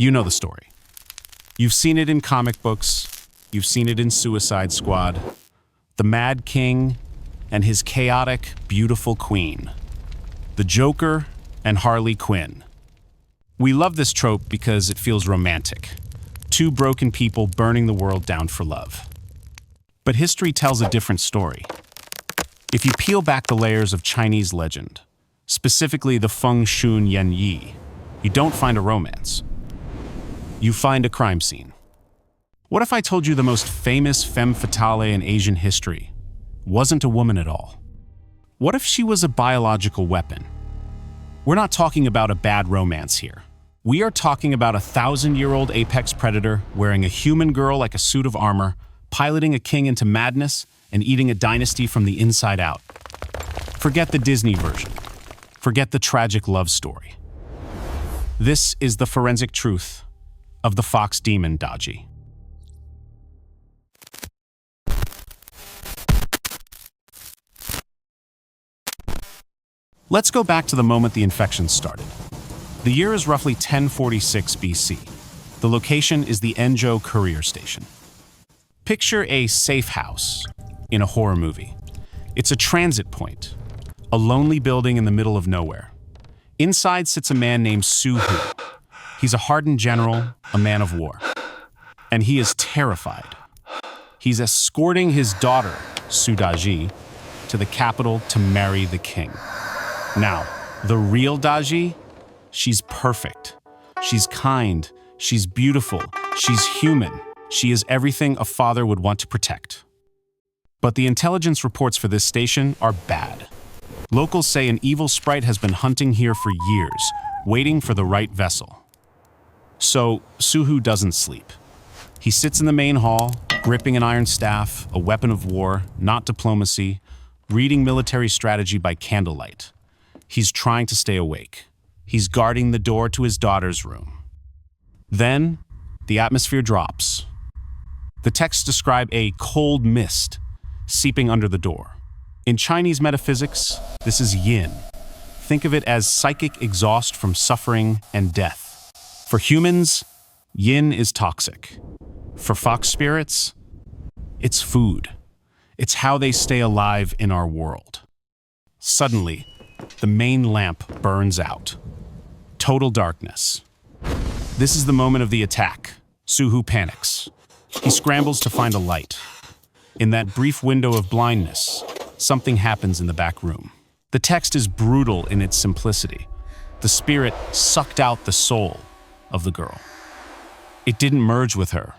You know the story. You've seen it in comic books, you've seen it in Suicide Squad. The Mad King and his chaotic, beautiful queen. The Joker and Harley Quinn. We love this trope because it feels romantic. Two broken people burning the world down for love. But history tells a different story. If you peel back the layers of Chinese legend, specifically the Fengshen Yanyi, you don't find a romance. You find a crime scene. What if I told you the most famous femme fatale in Asian history wasn't a woman at all? What if she was a biological weapon? We're not talking about a bad romance here. We are talking about a 1,000-year-old apex predator wearing a human girl like a suit of armor, piloting a king into madness, and eating a dynasty from the inside out. Forget the Disney version. Forget the tragic love story. This is the forensic truth of the fox demon Daji. Let's go back to the moment the infection started. The year is roughly 1046 BC. The location is the Enzhou Courier station. Picture a safe house in a horror movie. It's a transit point, a lonely building in the middle of nowhere. Inside sits a man named Su Hu. He's a hardened general, a man of war. And he is terrified. He's escorting his daughter, Su Daji, to the capital to marry the king. Now, the real Daji, she's perfect. She's kind. She's beautiful. She's human. She is everything a father would want to protect. But the intelligence reports for this station are bad. Locals say an evil sprite has been hunting here for years, waiting for the right vessel. So, Suhu doesn't sleep. He sits in the main hall, gripping an iron staff, a weapon of war, not diplomacy, reading military strategy by candlelight. He's trying to stay awake. He's guarding the door to his daughter's room. Then, the atmosphere drops. The texts describe a cold mist seeping under the door. In Chinese metaphysics, this is yin. Think of it as psychic exhaust from suffering and death. For humans, yin is toxic. For fox spirits, it's food. It's how they stay alive in our world. Suddenly, the main lamp burns out. Total darkness. This is the moment of the attack. Suhu panics. He scrambles to find a light. In that brief window of blindness, something happens in the back room. The text is brutal in its simplicity. The spirit sucked out the soul of the girl. It didn't merge with her.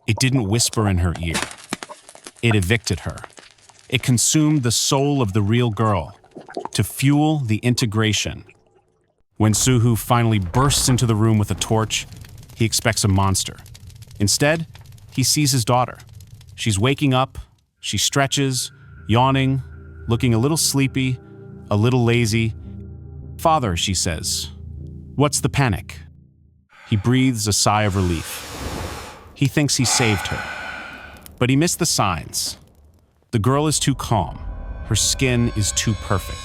It didn't whisper in her ear. It evicted her. It consumed the soul of the real girl to fuel the integration. When Suhu finally bursts into the room with a torch, he expects a monster. Instead, he sees his daughter. She's waking up, she stretches, yawning, looking a little sleepy, a little lazy. "Father," she says, "what's the panic?" He breathes a sigh of relief. He thinks he saved her. But he missed the signs. The girl is too calm. Her skin is too perfect.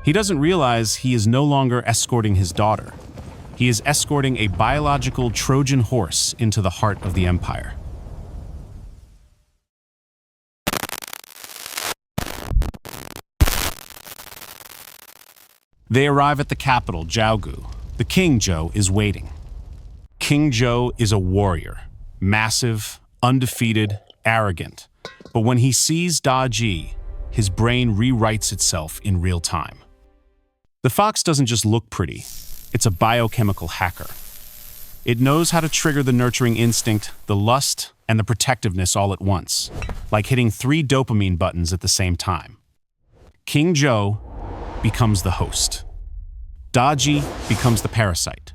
He doesn't realize he is no longer escorting his daughter. He is escorting a biological Trojan horse into the heart of the empire. They arrive at the capital, Jiaogu. The King Zhou is waiting. King Zhou is a warrior, massive, undefeated, arrogant. But when he sees Daji, his brain rewrites itself in real time. The fox doesn't just look pretty, it's a biochemical hacker. It knows how to trigger the nurturing instinct, the lust, and the protectiveness all at once, like hitting 3 dopamine buttons at the same time. King Zhou becomes the host. Daji becomes the parasite.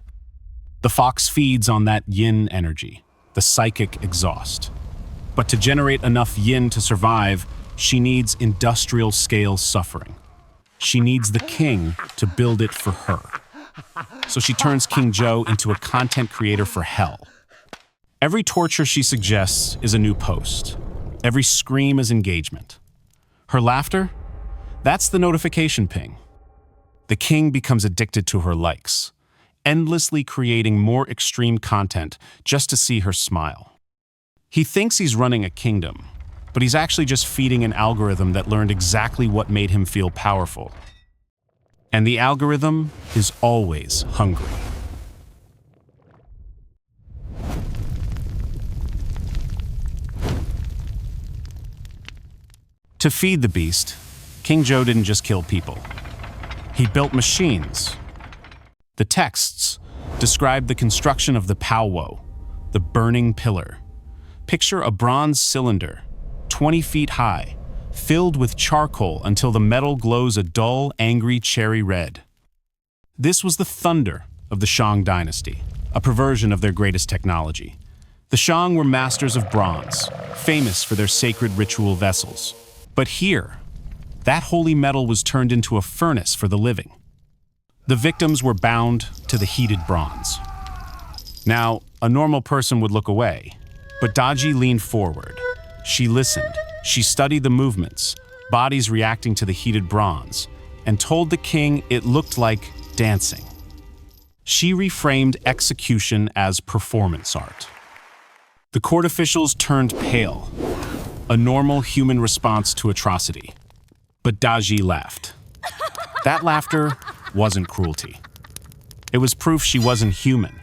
The fox feeds on that yin energy, the psychic exhaust. But to generate enough yin to survive, she needs industrial-scale suffering. She needs the king to build it for her. So she turns King Zhou into a content creator for hell. Every torture she suggests is a new post. Every scream is engagement. Her laughter? That's the notification ping. The king becomes addicted to her likes. endlessly creating more extreme content just to see her smile. He thinks he's running a kingdom, but he's actually just feeding an algorithm that learned exactly what made him feel powerful. And the algorithm is always hungry. To feed the beast, King Zhou didn't just kill people. He built machines. The texts describe the construction of the Paoluo, the burning pillar. Picture a bronze cylinder, 20 feet high, filled with charcoal until the metal glows a dull, angry cherry red. This was the thunder of the Shang Dynasty, a perversion of their greatest technology. The Shang were masters of bronze, famous for their sacred ritual vessels. But here, that holy metal was turned into a furnace for the living. The victims were bound to the heated bronze. Now, a normal person would look away, but Daji leaned forward. She listened. She studied the movements, bodies reacting to the heated bronze, and told the king it looked like dancing. She reframed execution as performance art. The court officials turned pale, a normal human response to atrocity. But Daji laughed. That laughter wasn't cruelty. It was proof she wasn't human.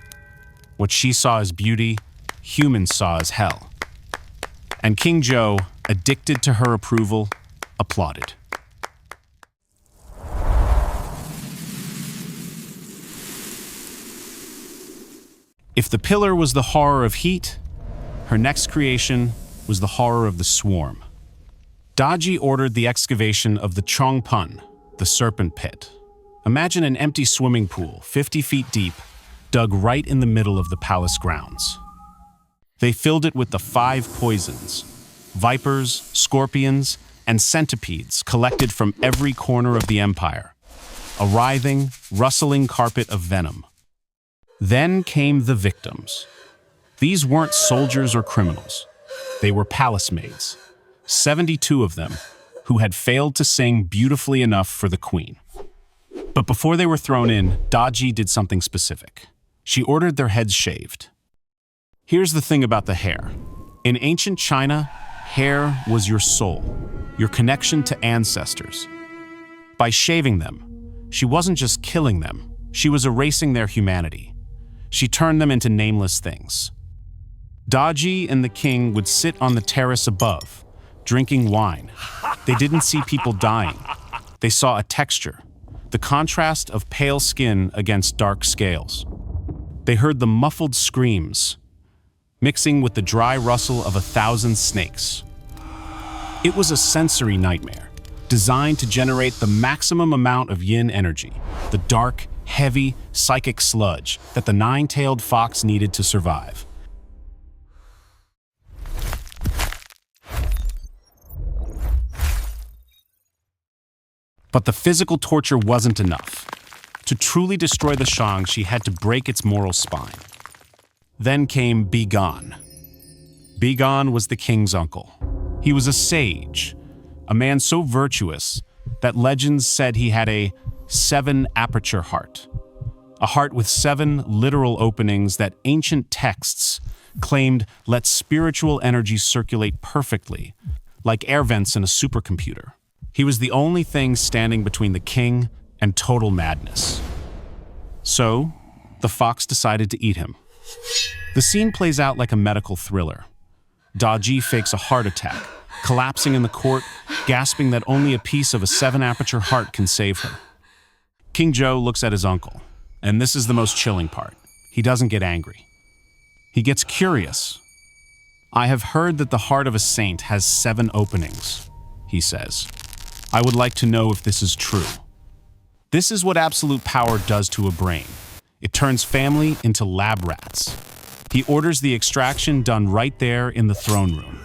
What she saw as beauty, humans saw as hell. And King Zhou, addicted to her approval, applauded. If the pillar was the horror of heat, her next creation was the horror of the swarm. Daji ordered the excavation of the Chongpun, the Serpent pit. Imagine an empty swimming pool, 50 feet deep, dug right in the middle of the palace grounds. They filled it with the 5 poisons: vipers, scorpions, and centipedes collected from every corner of the empire. A writhing, rustling carpet of venom. Then came the victims. These weren't soldiers or criminals. They were palace maids, 72 of them, who had failed to sing beautifully enough for the queen. But before they were thrown in, Daji did something specific. She ordered their heads shaved. Here's the thing about the hair. In ancient China, hair was your soul, your connection to ancestors. By shaving them, she wasn't just killing them, she was erasing their humanity. She turned them into nameless things. Daji and the king would sit on the terrace above, drinking wine. They didn't see people dying. They saw a texture, the contrast of pale skin against dark scales. They heard the muffled screams, mixing with the dry rustle of 1,000 snakes. It was a sensory nightmare, designed to generate the maximum amount of yin energy, the dark, heavy, psychic sludge that the 9-tailed fox needed to survive. But the physical torture wasn't enough. To truly destroy the Shang, she had to break its moral spine. Then came Bi Gan. Bi Gan was the king's uncle. He was a sage, a man so virtuous that legends said he had a 7-aperture heart, a heart with 7 literal openings that ancient texts claimed let spiritual energy circulate perfectly, like air vents in a supercomputer. He was the only thing standing between the king and total madness. So, the fox decided to eat him. The scene plays out like a medical thriller. Daji fakes a heart attack, collapsing in the court, gasping that only a piece of a 7-aperture heart can save her. King Zhou looks at his uncle, and this is the most chilling part. He doesn't get angry. He gets curious. "I have heard that the heart of a saint has 7 openings," he says. "I would like to know if this is true." This is what absolute power does to a brain. It turns family into lab rats. He orders the extraction done right there in the throne room.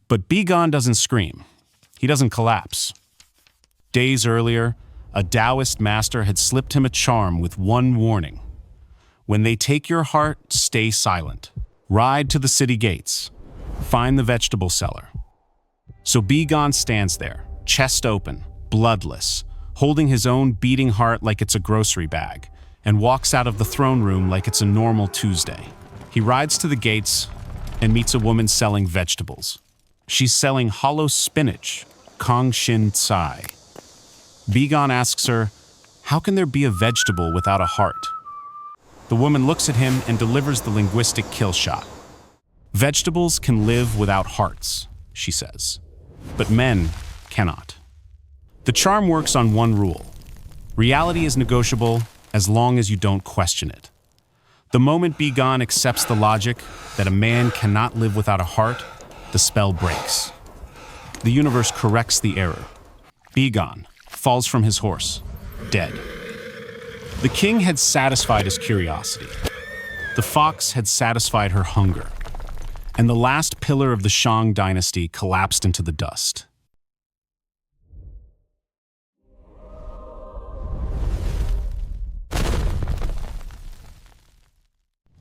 But Bi Gan doesn't scream. He doesn't collapse. Days earlier, a Taoist master had slipped him a charm with one warning. When they take your heart, stay silent. Ride to the city gates. Find the vegetable seller. So Bi Gan stands there, chest open, bloodless, holding his own beating heart like it's a grocery bag, and walks out of the throne room like it's a normal Tuesday. He rides to the gates and meets a woman selling vegetables. She's selling hollow spinach, Kong Shin Tsai. Bi Gan asks her, "How can there be a vegetable without a heart?" The woman looks at him and delivers the linguistic kill shot. "Vegetables can live without hearts," she says, "but men cannot." The charm works on one rule. Reality is negotiable as long as you don't question it. The moment Bi Gan accepts the logic that a man cannot live without a heart, the spell breaks. The universe corrects the error. Bi Gan falls from his horse, dead. The king had satisfied his curiosity. The fox had satisfied her hunger. And the last pillar of the Shang Dynasty collapsed into the dust.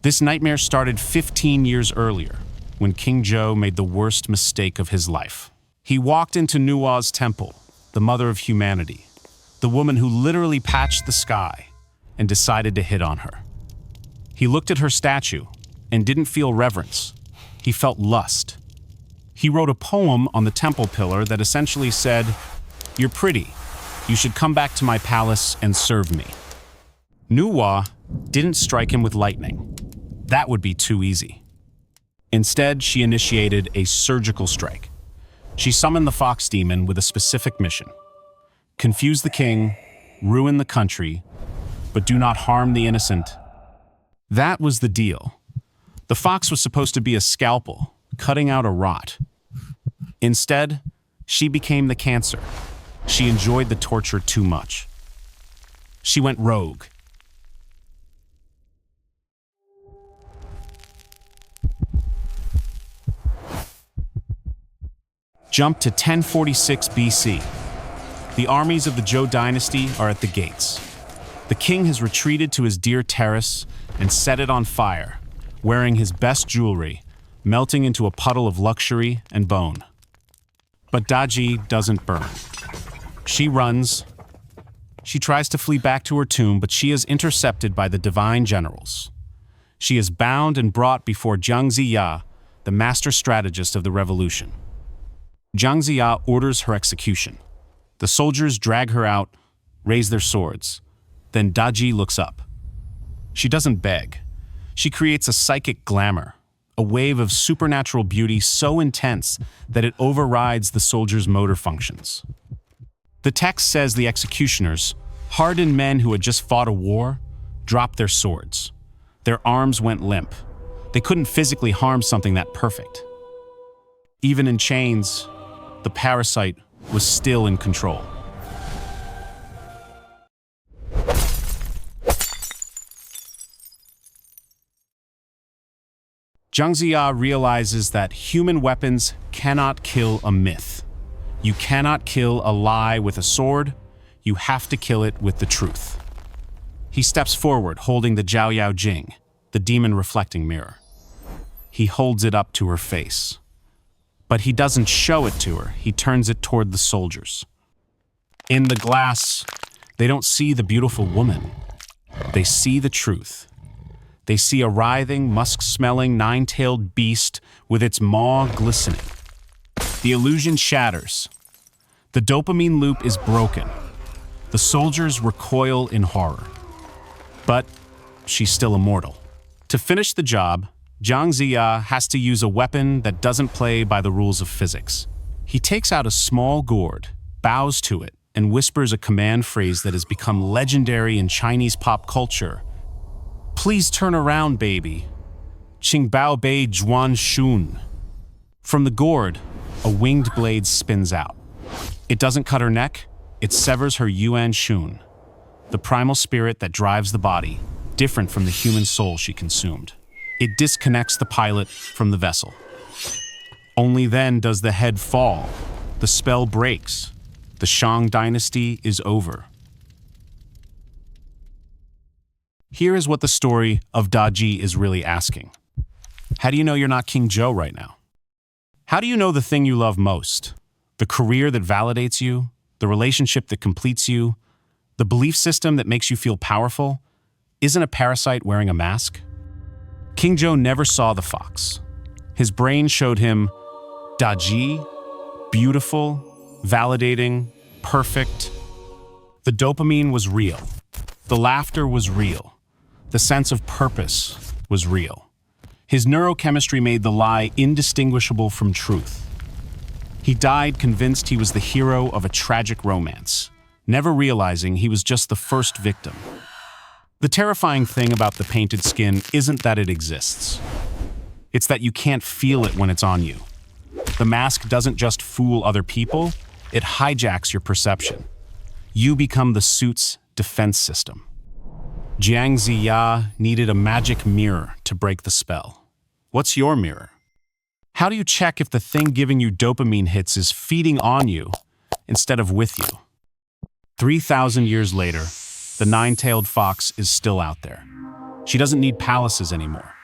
This nightmare started 15 years earlier, when King Zhou made the worst mistake of his life. He walked into Nüwa's temple, the mother of humanity, the woman who literally patched the sky, and decided to hit on her. He looked at her statue and didn't feel reverence. He felt lust. He wrote a poem on the temple pillar that essentially said, "You're pretty. You should come back to my palace and serve me." Nüwa didn't strike him with lightning. That would be too easy. Instead, she initiated a surgical strike. She summoned the fox demon with a specific mission: confuse the king, ruin the country, but do not harm the innocent. That was the deal. The fox was supposed to be a scalpel, cutting out a rot. Instead, she became the cancer. She enjoyed the torture too much. She went rogue. Jump to 1046 BC. The armies of the Zhou Dynasty are at the gates. The king has retreated to his dear terrace and set it on fire, wearing his best jewelry, melting into a puddle of luxury and bone. But Daji doesn't burn. She runs. She tries to flee back to her tomb, but she is intercepted by the divine generals. She is bound and brought before Zhang Ziya, the master strategist of the revolution. Zhang Ziya orders her execution. The soldiers drag her out, raise their swords. Then Daji looks up. She doesn't beg. She creates a psychic glamour, a wave of supernatural beauty so intense that it overrides the soldiers' motor functions. The text says the executioners, hardened men who had just fought a war, dropped their swords. Their arms went limp. They couldn't physically harm something that perfect. Even in chains, the parasite was still in control. Zhang Ziya realizes that human weapons cannot kill a myth. You cannot kill a lie with a sword. You have to kill it with the truth. He steps forward, holding the Jiao Yao Jing, the demon reflecting mirror. He holds it up to her face. But he doesn't show it to her. He turns it toward the soldiers. In the glass, they don't see the beautiful woman. They see the truth. They see a writhing, musk-smelling, nine-tailed beast with its maw glistening. The illusion shatters. The dopamine loop is broken. The soldiers recoil in horror. But she's still immortal. To finish the job, Zhang Ziya has to use a weapon that doesn't play by the rules of physics. He takes out a small gourd, bows to it, and whispers a command phrase that has become legendary in Chinese pop culture. "Please turn around, baby. Qingbao Bei Zhuan Shun." From the gourd, a winged blade spins out. It doesn't cut her neck, it severs her Yuan Shun, the primal spirit that drives the body, different from the human soul she consumed. It disconnects the pilot from the vessel. Only then does the head fall. The spell breaks. The Shang Dynasty is over. Here is what the story of Daji is really asking. How do you know you're not King Zhou right now? How do you know the thing you love most? The career that validates you? The relationship that completes you? The belief system that makes you feel powerful? isn't a parasite wearing a mask? King Zhou never saw the fox. His brain showed him Daji, beautiful, validating, perfect. The dopamine was real. The laughter was real. The sense of purpose was real. His neurochemistry made the lie indistinguishable from truth. He died convinced he was the hero of a tragic romance, never realizing he was just the first victim. The terrifying thing about the painted skin isn't that it exists. It's that you can't feel it when it's on you. The mask doesn't just fool other people, it hijacks your perception. You become the suit's defense system. Jiang Ziya needed a magic mirror to break the spell. What's your mirror? How do you check if the thing giving you dopamine hits is feeding on you instead of with you? 3,000 years later, the nine-tailed fox is still out there. She doesn't need palaces anymore.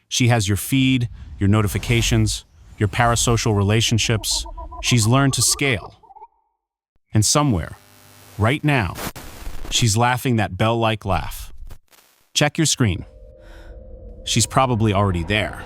She has your feed, your notifications, your parasocial relationships. She's learned to scale. And somewhere, right now, she's laughing that bell-like laugh. Check your screen. She's probably already there.